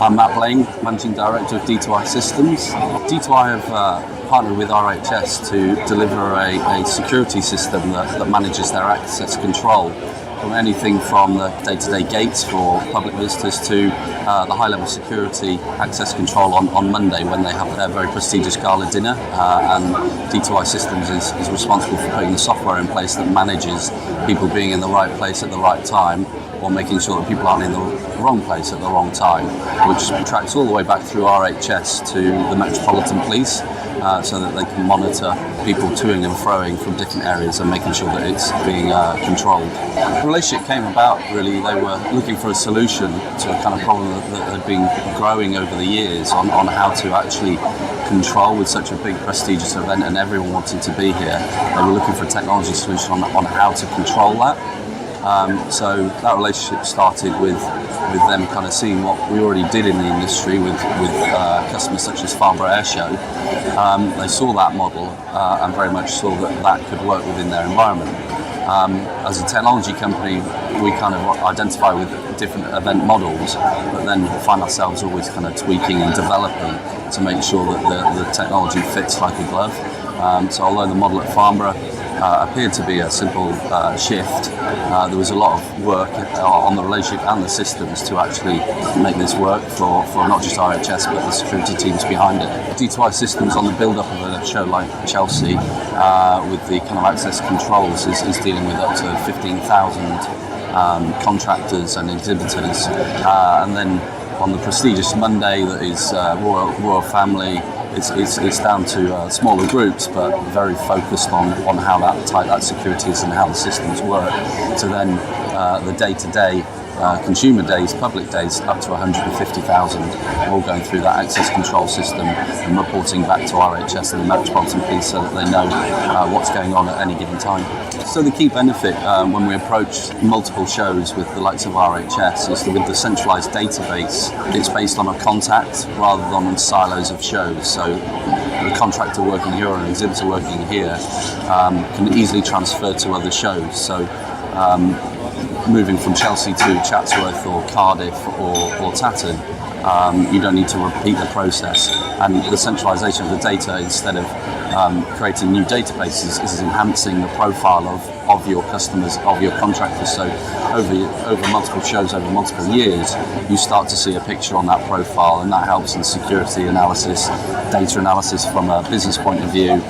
I'm Matt Blain, Managing Director of D2i Systems. D2i have partnered with RHS to deliver a security system that manages their access control from anything from the day-to-day gates for public visitors to the high-level security access control on Monday when they have their very prestigious gala dinner. And D2i Systems is responsible for putting the software in place that manages people being in the right place at the right time, or making sure that people aren't in the wrong place at the wrong time, which tracks all the way back through RHS to the Metropolitan Police, so that they can monitor people toing and froing from different areas and making sure that it's being controlled. The relationship came about, really, they were looking for a solution to a kind of problem that had been growing over the years on how to actually control with such a big prestigious event and everyone wanting to be here. They were looking for a technology solution on how to control that. So that relationship started with them kind of seeing what we already did in the industry with customers such as Farnborough Air Show. They saw that model and very much saw that could work within their environment. As a technology company, we kind of identify with different event models, but then find ourselves always kind of tweaking and developing to make sure that the technology fits like a glove. So although the model at Farnborough appeared to be a simple shift, there was a lot of work on the relationship and the systems to actually make this work for not just RHS but the security teams behind it. D2i Systems, on the build-up of a show like Chelsea, with the kind of access controls, is dealing with up to 15,000 contractors and exhibitors, and then on the prestigious Monday that is royal family, it's down to smaller groups, but very focused on how tight that security is and how the systems work. So then the day-to-day consumer days, public days, up to 150,000, all going through that access control system and reporting back to RHS and the Metropolitan Police so that they know what's going on at any given time. So the key benefit when we approach multiple shows with the likes of RHS is that with the centralised database, it's based on a contact rather than on silos of shows. So the contractor working here or an exhibitor working here can easily transfer to other shows. So moving from Chelsea to Chatsworth or Cardiff or Tatton, you don't need to repeat the process, and the centralisation of the data, instead of creating new databases, is enhancing the profile of your customers, of your contractors. So over multiple shows, over multiple years, you start to see a picture on that profile, and that helps in security analysis, data analysis from a business point of view,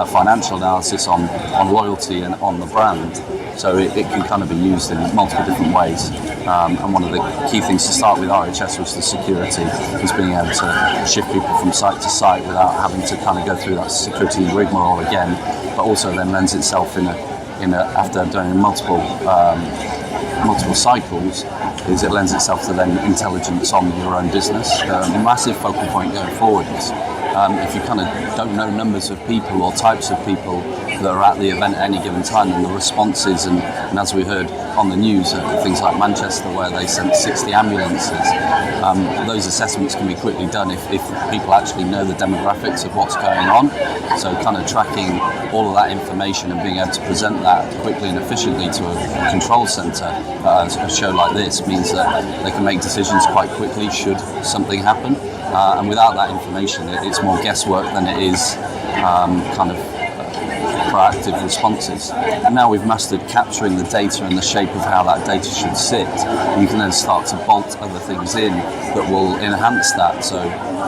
financial analysis on loyalty and on the brand. So it can kind of be used in multiple different ways. And one of the key things to start with RHS was the security, was being able to shift people from site to site without having to kind of go through that security rigmarole again, but also then lends itself after doing multiple cycles, it lends itself to then intelligence on your own business. A massive focal point going forward is if you kind of don't know numbers of people or types of people that are at the event at any given time, and the responses, and as we heard on the news, things like Manchester where they sent 60 ambulances, those assessments can be quickly done if people actually know the demographics of what's going on. So kind of tracking all of that information and being able to present that quickly and efficiently to a control centre, a show like this, means that they can make decisions quite quickly should something happen. And without that information, it's more guesswork than it is kind of proactive responses. And now we've mastered capturing the data and the shape of how that data should sit, you can then start to bolt other things in that will enhance that. So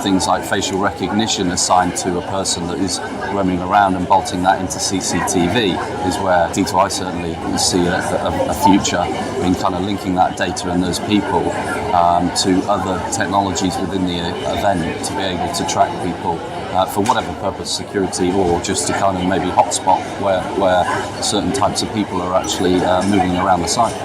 things like facial recognition assigned to a person that is roaming around, and bolting that into CCTV is where D2i certainly see a future in kind of linking that data and those people to other technologies within the event to be able to track people for whatever purpose, security, or just to kind of maybe hotspot where certain types of people are actually moving around the site.